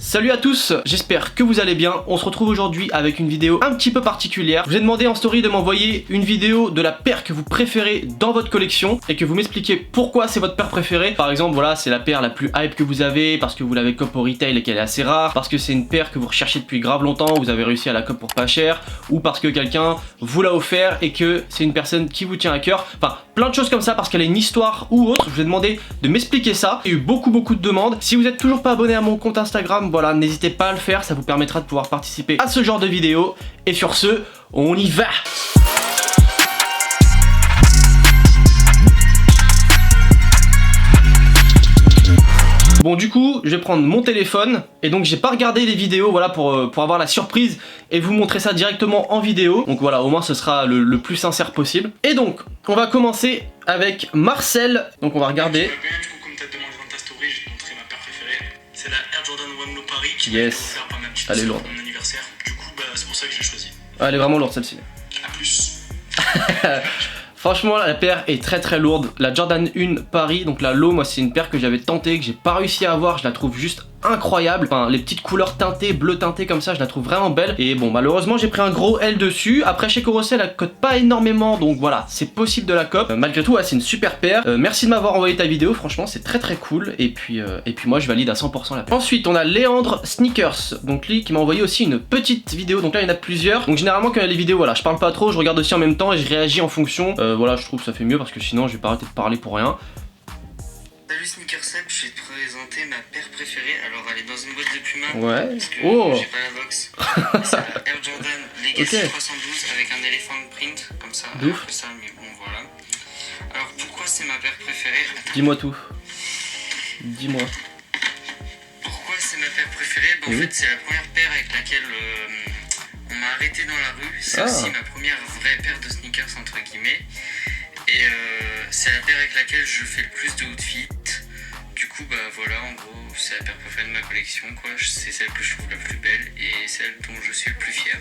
Salut à tous, j'espère que vous allez bien. On se retrouve aujourd'hui avec une vidéo un petit peu particulière. Je vous ai demandé en story de m'envoyer une vidéo de la paire que vous préférez dans votre collection et que vous m'expliquiez pourquoi c'est votre paire préférée. Par exemple, voilà, c'est la paire la plus hype que vous avez parce que vous l'avez cop au retail et qu'elle est assez rare, parce que c'est une paire que vous recherchez depuis grave longtemps, vous avez réussi à la cop pour pas cher, ou parce que quelqu'un vous l'a offert et que c'est une personne qui vous tient à cœur. Enfin, plein de choses comme ça parce qu'elle a une histoire ou autre. Je vous ai demandé de m'expliquer ça. Il y a eu beaucoup de demandes. Si vous êtes toujours pas abonné à mon compte Instagram, voilà, n'hésitez pas à le faire, ça vous permettra de pouvoir participer à ce genre de vidéos. Et sur ce, on y va! Bon, du coup, je vais prendre mon téléphone et donc j'ai pas regardé les vidéos, voilà, pour avoir la surprise et vous montrer ça directement en vidéo. Donc voilà, au moins ce sera le plus sincère possible. Et donc, on va commencer avec Marcel. Donc on va regarder. Du coup, comme t'as demandé dans ta story, je vais te montrer ma paire préférée. C'est la Air Jordan 1 Low Paris qui m'a été offerte par ma petite sœur pour mon anniversaire. Du coup, bah, c'est pour ça que j'ai choisi. Ah, elle est vraiment lourde celle-ci. A plus. Franchement, la paire est très lourde. La Jordan 1 Paris, donc la Low, moi c'est une paire que j'avais tentée, que j'ai pas réussi à avoir. Je la trouve juste incroyable. Enfin, les petites couleurs teintées, bleu teinté comme ça, je la trouve vraiment belle. Et bon, malheureusement, j'ai pris un gros L dessus. Après, chez Corosé, elle cote pas énormément, donc voilà, c'est possible de la cop. Malgré tout, ouais, c'est une super paire. Merci de m'avoir envoyé ta vidéo, franchement, c'est très cool. Et puis moi, je valide à 100% la paire. Ensuite, on a Léandre Sneakers, donc lui qui m'a envoyé aussi une petite vidéo. Donc là, il y en a plusieurs. Donc généralement, quand il y a les vidéos, voilà, je parle pas trop, je regarde aussi en même temps et je réagis en fonction. Voilà, je trouve que ça fait mieux parce que sinon, je vais pas arrêter de parler pour rien. Salut Sneakersep, je vais te présenter ma paire préférée. Alors elle est dans une boîte de Puma. Ouais. Parce que Oh. j'ai pas la box. C'est la Air Jordan Legacy Ok. 312 avec un elephant print comme ça. De ouf. Alors que ça, mais bon voilà. Alors pourquoi c'est ma paire préférée? Dis-moi tout. Dis-moi. Pourquoi c'est ma paire préférée? En fait, c'est la première paire avec laquelle on m'a arrêté dans la rue. C'est aussi ma première vraie paire de sneakers entre guillemets. Et c'est la paire avec laquelle je fais le plus de outfits. Du coup, bah voilà, en gros, c'est la paire préférée de ma collection, quoi. C'est celle que je trouve la plus belle et celle dont je suis le plus fier.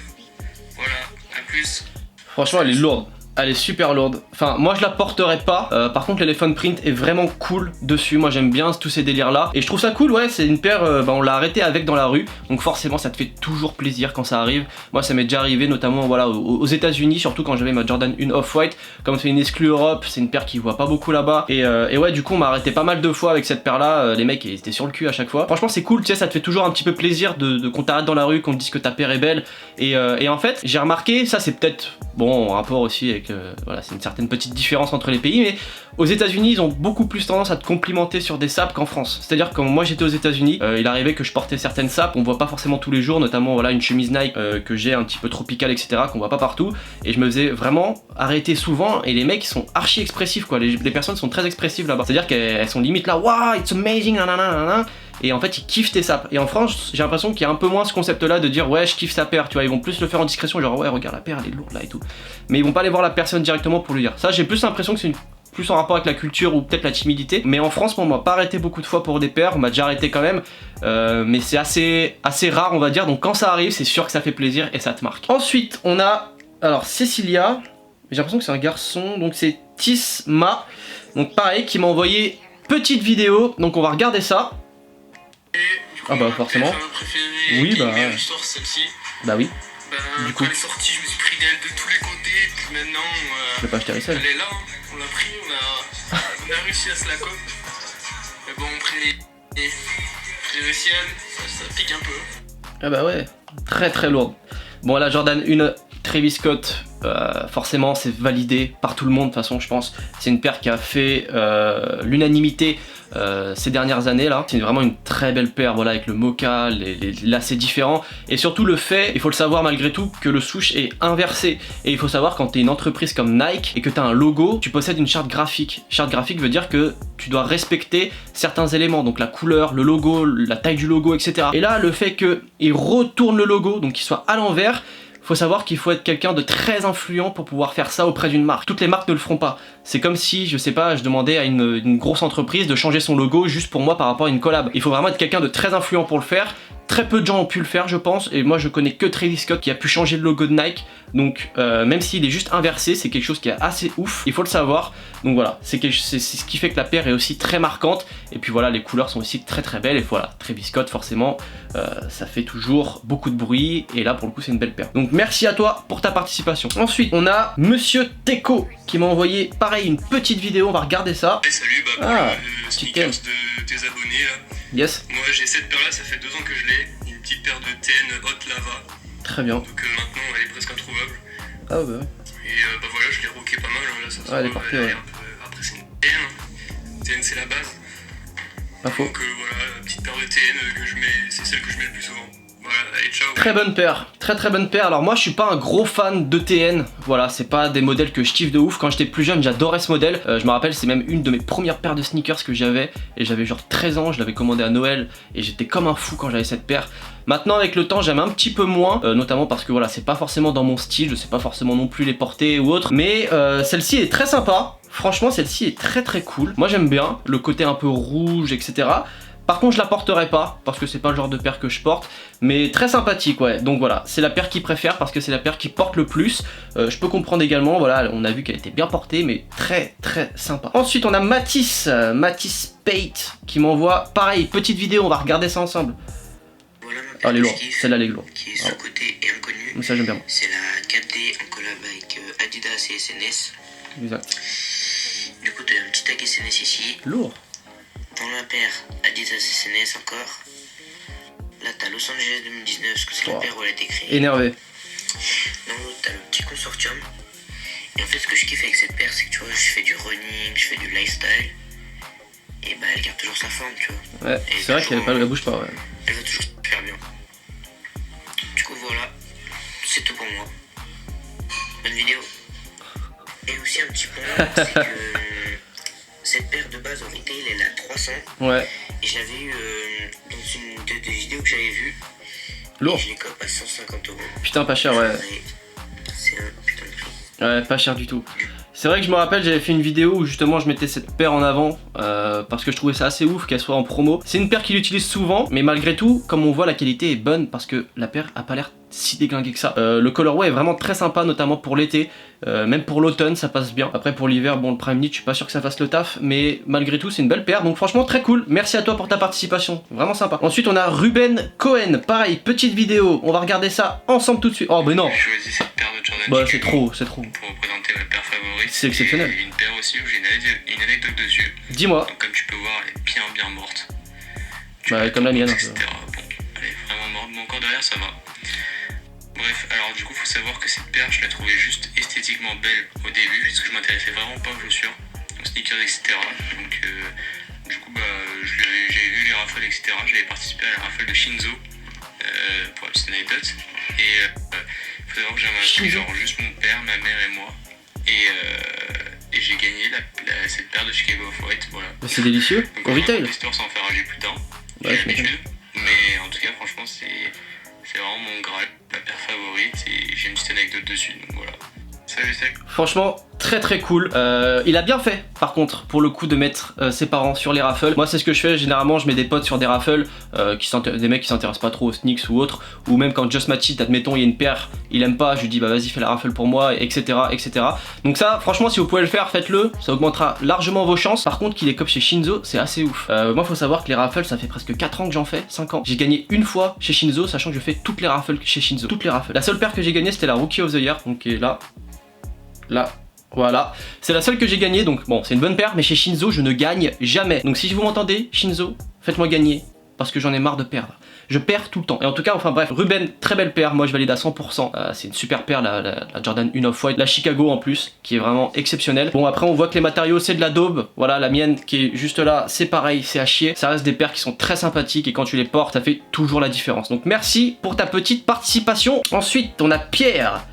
Voilà, à plus. Franchement, elle est lourde. Elle est super lourde. Enfin, moi je la porterai pas. Par contre, l'elephant print est vraiment cool dessus. Moi j'aime bien tous ces délires là. Et je trouve ça cool, ouais. C'est une paire, on l'a arrêté avec dans la rue. Donc forcément, ça te fait toujours plaisir quand ça arrive. Moi, ça m'est déjà arrivé, notamment voilà, aux États-Unis, surtout quand j'avais ma Jordan 1 Off-White. Comme c'est une exclue Europe, c'est une paire qui voit pas beaucoup là-bas. Et ouais, du coup, on m'a arrêté pas mal de fois avec cette paire là. Les mecs, ils étaient sur le cul à chaque fois. Franchement, c'est cool, tu sais, ça te fait toujours un petit peu plaisir qu'on t'arrête dans la rue, qu'on te dise que ta paire est belle. Et en fait, j'ai remarqué, ça c'est peut-être bon en rapport aussi avec voilà, c'est une certaine petite différence entre les pays, mais aux États-Unis ils ont beaucoup plus tendance à te complimenter sur des sapes qu'en France. C'est-à-dire que quand moi j'étais aux États-Unis, il arrivait que je portais certaines sapes qu'on voit pas forcément tous les jours, notamment voilà une chemise Nike que j'ai un petit peu tropicale, etc., qu'on voit pas partout, et je me faisais vraiment arrêter souvent. Et les mecs ils sont archi expressifs, quoi. Les personnes sont très expressives là-bas. C'est-à-dire qu'elles sont limite là, wow, it's amazing, nanana. Et en fait ils kiffent tes sapes. Et en France j'ai l'impression qu'il y a un peu moins ce concept là de dire ouais je kiffe sa paire, tu vois. Ils vont plus le faire en discrétion, genre ouais regarde la paire elle est lourde là et tout, mais ils vont pas aller voir la personne directement pour lui dire. Ça j'ai plus l'impression que c'est plus en rapport avec la culture ou peut-être la timidité. Mais en France on m'a pas arrêté beaucoup de fois pour des paires, on m'a déjà arrêté quand même, mais c'est assez rare on va dire. Donc quand ça arrive c'est sûr que ça fait plaisir et ça te marque. Ensuite on a alors Cécilia, j'ai l'impression que c'est un garçon, donc c'est Tisma, donc pareil qui m'a envoyé petite vidéo, donc on va regarder ça. Et du coup, Ah bah ma forcément. paire préférée, Oui, qui est bah une meilleure histoire, celle-ci. Bah oui. Bah, Du quand coup. elle est sortie, je me suis pris d'elle de tous les côtés. Puis maintenant, Je vais pas acheter la selle. elle est là. Hein. On l'a pris, on a réussi à se la cop. Mais bon, prix de ciel, ça pique un peu. Ah bah ouais, très lourde. Bon la Jordan 1 Travis Scott, forcément c'est validé par tout le monde de toute façon je pense. C'est une paire qui a fait l'unanimité ces dernières années là. C'est vraiment une très belle paire, voilà, avec le mocha, les lacets différents. Et surtout le fait, il faut le savoir malgré tout, que le souche est inversé. Et il faut savoir quand t'es une entreprise comme Nike et que t'as un logo, tu possèdes une charte graphique. Charte graphique veut dire que tu dois respecter certains éléments, donc la couleur, le logo, la taille du logo, etc. Et là le fait qu'il retourne le logo, donc qu'il soit à l'envers, faut savoir qu'il faut être quelqu'un de très influent pour pouvoir faire ça auprès d'une marque. Toutes les marques ne le feront pas. C'est comme si, je sais pas, je demandais à une grosse entreprise de changer son logo juste pour moi par rapport à une collab. Il faut vraiment être quelqu'un de très influent pour le faire, très peu de gens ont pu le faire je pense, et moi je connais que Travis Scott qui a pu changer le logo de Nike, donc même s'il est juste inversé, c'est quelque chose qui est assez ouf, il faut le savoir. Donc voilà, c'est ce qui fait que la paire est aussi très marquante, et puis voilà, les couleurs sont aussi très belles, et voilà, Travis Scott forcément, ça fait toujours beaucoup de bruit, et là pour le coup c'est une belle paire. Donc merci à toi pour ta participation. Ensuite on a Monsieur Teco qui m'a envoyé pareil une petite vidéo, on va regarder ça. Et salut, bah pour le sneakers de tes abonnés là. Yes. Moi j'ai cette paire là, ça fait 2 ans que je l'ai, une petite paire de TN Hot Lava. Très bien. Donc maintenant elle est presque introuvable. Ah bah ouais. Et bah voilà, je l'ai rocké pas mal, là ça se elle est parfaite, ouais. Après c'est une TN, TN c'est la base. Pas faux. Donc voilà, la petite paire de TN que je mets, c'est celle que je mets le plus souvent. Voilà, allez ciao. Très bonne paire, très bonne paire. Alors moi je suis pas un gros fan de TN, voilà, c'est pas des modèles que je kiffe de ouf. Quand j'étais plus jeune j'adorais ce modèle, je me rappelle c'est même une de mes premières paires de sneakers que j'avais, et j'avais genre 13 ans, je l'avais commandé à Noël et j'étais comme un fou quand j'avais cette paire. Maintenant avec le temps j'aime un petit peu moins, notamment parce que voilà c'est pas forcément dans mon style, je sais pas forcément non plus les porter ou autre, mais celle-ci est très sympa. Franchement celle-ci est très cool, moi j'aime bien le côté un peu rouge etc. Par contre je la porterai pas parce que c'est pas le genre de paire que je porte, mais très sympathique ouais. Donc voilà, c'est la paire qu'il préfère parce que c'est la paire qui porte le plus. Je peux comprendre également, voilà, on a vu qu'elle était bien portée mais très sympa. Ensuite on a Mathis Pate qui m'envoie pareil, petite vidéo, on va regarder ça ensemble. Voilà ma paire Ah, elle est lourde, kiff, celle-là elle est lourde. qui est sous-cotée et inconnue. Mais ça j'aime bien. C'est la 4D en collab avec Adidas et SNS. Exact. Du coup t'as un petit tag SNS ici. Lourd. Dans la paire Adidas SNS encore. Là t'as Los Angeles 2019 parce que c'est la paire où elle a été créée. Énervé. Dans l'autre t'as le petit consortium. Et en fait ce que je kiffe avec cette paire c'est que tu vois je fais du running, je fais du lifestyle. Et bah elle garde toujours sa forme tu vois. Ouais, c'est vrai qu'elle bouge pas ouais. Elle va toujours super bien. Du coup voilà, c'est tout pour moi. Bonne vidéo. Et aussi un petit point, c'est que cette paire de base au retail elle est à 300. Ouais. Et je l'avais eu dans une des vidéos que j'avais vues. Lourd. Et je les cope à 150 €. Putain pas cher ouais. C'est un putain de prix. Ouais, pas cher du tout. C'est vrai que je me rappelle, j'avais fait une vidéo où justement je mettais cette paire en avant parce que je trouvais ça assez ouf qu'elle soit en promo. C'est une paire qu'il utilise souvent, mais malgré tout, comme on voit, la qualité est bonne parce que la paire a pas l'air si déglinguée que ça. Le colorway est vraiment très sympa, notamment pour l'été, même pour l'automne ça passe bien. Après pour l'hiver, bon le Prime Knit, je suis pas sûr que ça fasse le taf, mais malgré tout c'est une belle paire, donc franchement très cool. Merci à toi pour ta participation, vraiment sympa. Ensuite on a Ruben Cohen, pareil, petite vidéo, on va regarder ça ensemble tout de suite. Oh mais non. J'ai choisi cette paire de Jordan. Bah c'est trop. Pour représenter ma paire favorite. C'est exceptionnel. Et une paire aussi où j'ai une anecdote dessus. Dis-moi. Donc comme tu peux voir elle est bien morte. Bah comme la mienne. Etc. Bon, elle est vraiment morte, mais encore derrière ça va. Bref, alors du coup faut savoir que cette paire je la trouvais juste esthétiquement belle au début parce que je m'intéressais vraiment pas aux chaussures, aux sneakers etc. Donc du coup bah j'ai vu les raffles etc. J'avais participé à la raffle de Shinzo pour la petite anecdote. Et faut savoir que j'avais inscrit genre juste mon père, ma mère et moi. Et j'ai gagné cette paire de Chicago Off-White, voilà. C'est délicieux. Donc, au retail. L'histoire sans faire rager plus d'un. Ouais, l'habitude. Mais en tout cas franchement c'est vraiment mon graal, ma paire favorite et j'ai une petite anecdote dessus, donc voilà. Salut sec. Franchement, très cool. Il a bien fait, par contre, pour le coup, de mettre ses parents sur les raffles. Moi, c'est ce que je fais. Généralement, je mets des potes sur des raffles, des mecs qui s'intéressent pas trop aux sneaks ou autre. Ou même quand Just Match It, admettons, il y a une paire, il aime pas, je lui dis, bah vas-y, fais la raffle pour moi, etc. Donc ça, franchement, si vous pouvez le faire, faites-le. Ça augmentera largement vos chances. Par contre, qu'il est comme chez Shinzo, c'est assez ouf. Moi, faut savoir que les raffles, ça fait presque 4 ans que j'en fais, 5 ans. J'ai gagné une fois chez Shinzo, sachant que je fais toutes les raffles chez Shinzo. Toutes les raffles. La seule paire que j'ai gagnée, c'était la Rookie of the Year, donc qui est là. Là, voilà, c'est la seule que j'ai gagnée, donc bon, c'est une bonne paire, mais chez Shinzo, je ne gagne jamais. Donc si vous m'entendez, Shinzo, faites-moi gagner, parce que j'en ai marre de perdre. Je perds tout le temps. Et en tout cas, enfin bref, Ruben, très belle paire, moi je valide à 100%. C'est une super paire, la Jordan 1 Off-White, la Chicago en plus, qui est vraiment exceptionnelle. Bon, après on voit que les matériaux, c'est de la daube. Voilà, la mienne qui est juste là, c'est pareil, c'est à chier. Ça reste des paires qui sont très sympathiques et quand tu les portes, ça fait toujours la différence. Donc merci pour ta petite participation. Ensuite, on a Pierre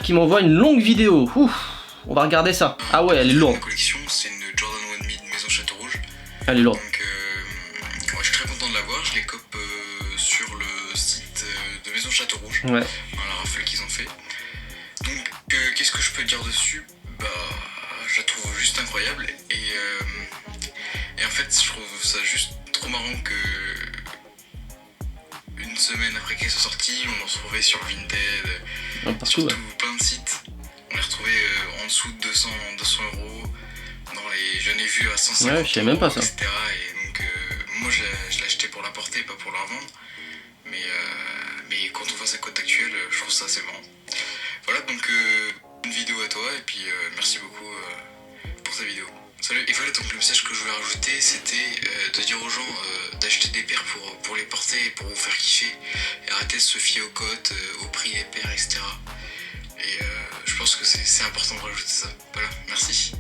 qui m'envoie une longue vidéo. Ouf, on va regarder ça. Ah ouais, elle est lourde. Ma collection, c'est une Jordan 1 Mid Maison Château Rouge. Elle est lourde. Donc, ouais, je suis très content de l'avoir. Je les cope sur le site de Maison Château Rouge. Ouais. Dans la raffle qu'ils ont fait. Donc, qu'est-ce que je peux dire dessus? Bah, je la trouve juste incroyable. Et en fait, je trouve ça juste trop marrant que une semaine après qu'elles soient sorties, on en retrouvait sur Vinted, surtout plein de sites. On les retrouvait en dessous de 200 euros. J'en ai vu à 150 ouais, je savais même pas ça. etc. Et donc moi je l'ai acheté pour la porter, pas pour la revendre. Mais quand on voit sa cote actuelle, je trouve ça assez marrant. Voilà, donc une vidéo à toi et puis merci beaucoup pour ta vidéo. Salut. Et voilà, donc le message que je voulais rajouter, c'était de dire aux gens d'acheter des paires pour les porter, pour vous faire kiffer, et arrêter de se fier aux cotes, au prix des paires, etc. Et je pense que c'est important de rajouter ça. Voilà, merci.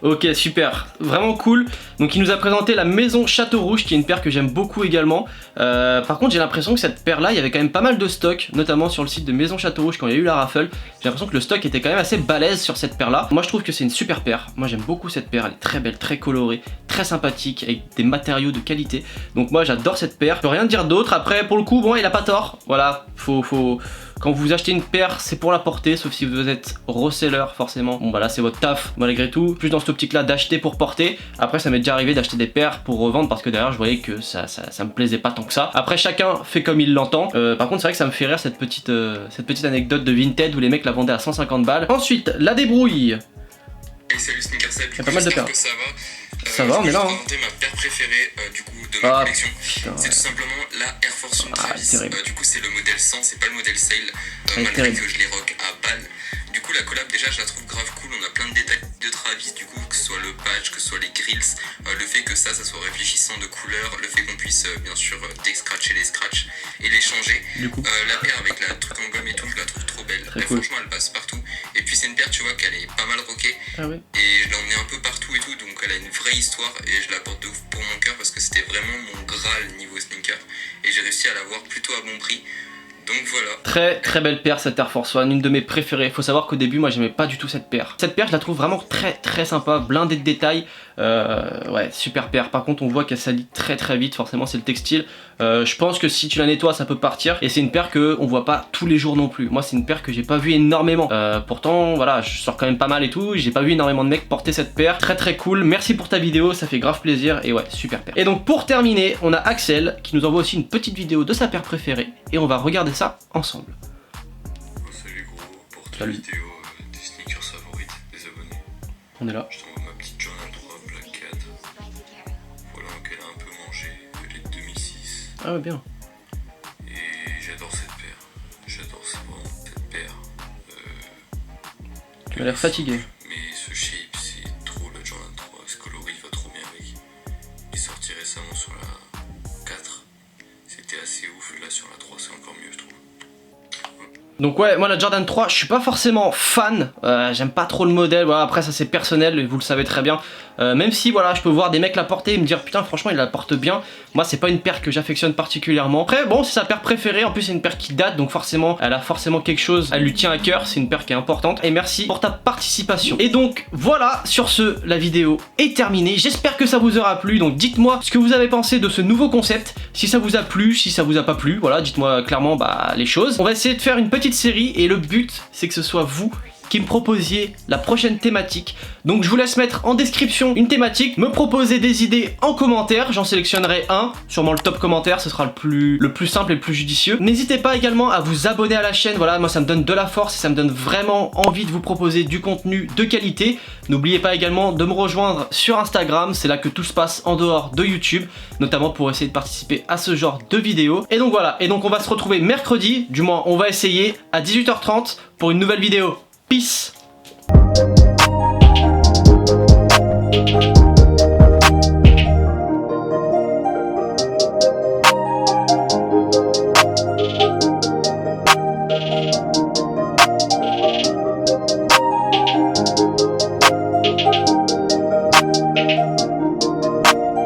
Ok, super, vraiment cool. Donc il nous a présenté la Maison Château Rouge, qui est une paire que j'aime beaucoup également. Par contre j'ai l'impression que cette paire là, il y avait quand même pas mal de stock, notamment sur le site de Maison Château Rouge quand il y a eu la raffle. J'ai l'impression que le stock était quand même assez balèze sur cette paire là. Moi je trouve que c'est une super paire, moi j'aime beaucoup cette paire, elle est très belle, très colorée, très sympathique, avec des matériaux de qualité. Donc moi j'adore cette paire, je peux rien dire d'autre. Après pour le coup, bon il a pas tort, voilà, quand vous achetez une paire, c'est pour la porter, sauf si vous êtes reseller forcément. Bon bah là c'est votre taf malgré tout, plus dans cette optique là d'acheter pour porter. Après ça m'est déjà arrivé d'acheter des paires pour revendre parce que derrière je voyais que ça me plaisait pas tant que ça. Après chacun fait comme il l'entend. Par contre c'est vrai que ça me fait rire cette petite anecdote de Vinted où les mecs la vendaient à 150 balles. Ensuite la débrouille. Hey, salut Sneakershead, il y a pas mal de paires. Ça va. Ça va, on est là. Je vais présenter ma paire préférée du coup de ma collection. C'est tout simplement la Air Force One Travis. Du coup c'est le modèle 100, c'est pas le modèle Sail, malgré que je les rock à balle. Du coup la collab déjà je la trouve grave cool, on a plein de détails de Travis du coup, que ce soit le patch, que ce soit les grills, le fait que ça soit réfléchissant de couleur, le fait qu'on puisse bien sûr déscratcher les scratchs et les changer. La paire avec la truc en gomme et tout, je la trouve trop belle. Cool. Franchement elle passe partout. Et puis c'est une paire tu vois qu'elle est pas mal rockée. Ah oui. Et je l'emmène un peu partout et tout, donc elle a une vraie histoire et je la porte de ouf pour mon cœur parce que c'était vraiment mon graal niveau sneaker et j'ai réussi à l'avoir plutôt à bon prix. Donc voilà. Très très belle paire cette Air Force One, une de mes préférées. Faut savoir qu'au début moi j'aimais pas du tout cette paire. Cette paire je la trouve vraiment très très sympa, blindée de détails. Ouais, super paire. Par contre on voit qu'elle salit très très vite, forcément c'est le textile. Je pense que si tu la nettoies ça peut partir. Et c'est une paire que on voit pas tous les jours non plus. Moi c'est une paire que j'ai pas vu énormément. Pourtant voilà, je sors quand même pas mal et tout. J'ai pas vu énormément de mecs porter cette paire. Très très cool. Merci pour ta vidéo, ça fait grave plaisir. Et ouais, super paire. Et donc pour terminer, on a Axel qui nous envoie aussi une petite vidéo de sa paire préférée. Et on va regarder ça ensemble. Salut gros, pour ta vidéo des sneakers favorites des abonnés. On est là. Je t'envoie ma petite Jordan 3 Black Cat. Voilà, qu'elle a un peu mangé, elle est de 2006. Ah ouais, bien. Et j'adore cette paire. J'adore cette paire. Tu as l'air fatigué. Mais ce shape, c'est trop la Jordan 3. Ce coloris va trop bien avec. Il est sorti récemment sur la 4. C'était assez ouf. Et là, sur la 3, c'est encore mieux, je trouve. Donc ouais, moi la Jordan 3, je suis pas forcément fan, j'aime pas trop le modèle, voilà, après ça c'est personnel, et vous le savez très bien. Même si voilà, je peux voir des mecs la porter et me dire putain franchement il la porte bien. Moi c'est pas une paire que j'affectionne particulièrement. Après bon, c'est sa paire préférée, en plus c'est une paire qui date, donc forcément elle a forcément quelque chose, elle lui tient à cœur, c'est une paire qui est importante. Et merci pour ta participation. Et donc voilà, sur ce, la vidéo est terminée. J'espère que ça vous aura plu, donc dites-moi ce que vous avez pensé de ce nouveau concept. Si ça vous a plu, si ça vous a pas plu, voilà, dites-moi clairement les choses. On va essayer de faire une petite série et le but c'est que ce soit vous qui me proposiez la prochaine thématique. Donc je vous laisse mettre en description une thématique, me proposer des idées en commentaire, j'en sélectionnerai un, sûrement le top commentaire, ce sera le plus simple et le plus judicieux. N'hésitez pas également à vous abonner à la chaîne, voilà, moi ça me donne de la force et ça me donne vraiment envie de vous proposer du contenu de qualité. N'oubliez pas également de me rejoindre sur Instagram, c'est là que tout se passe en dehors de YouTube, notamment pour essayer de participer à ce genre de vidéos. Et donc voilà, et donc on va se retrouver mercredi, du moins on va essayer, à 18h30 pour une nouvelle vidéo. Peace.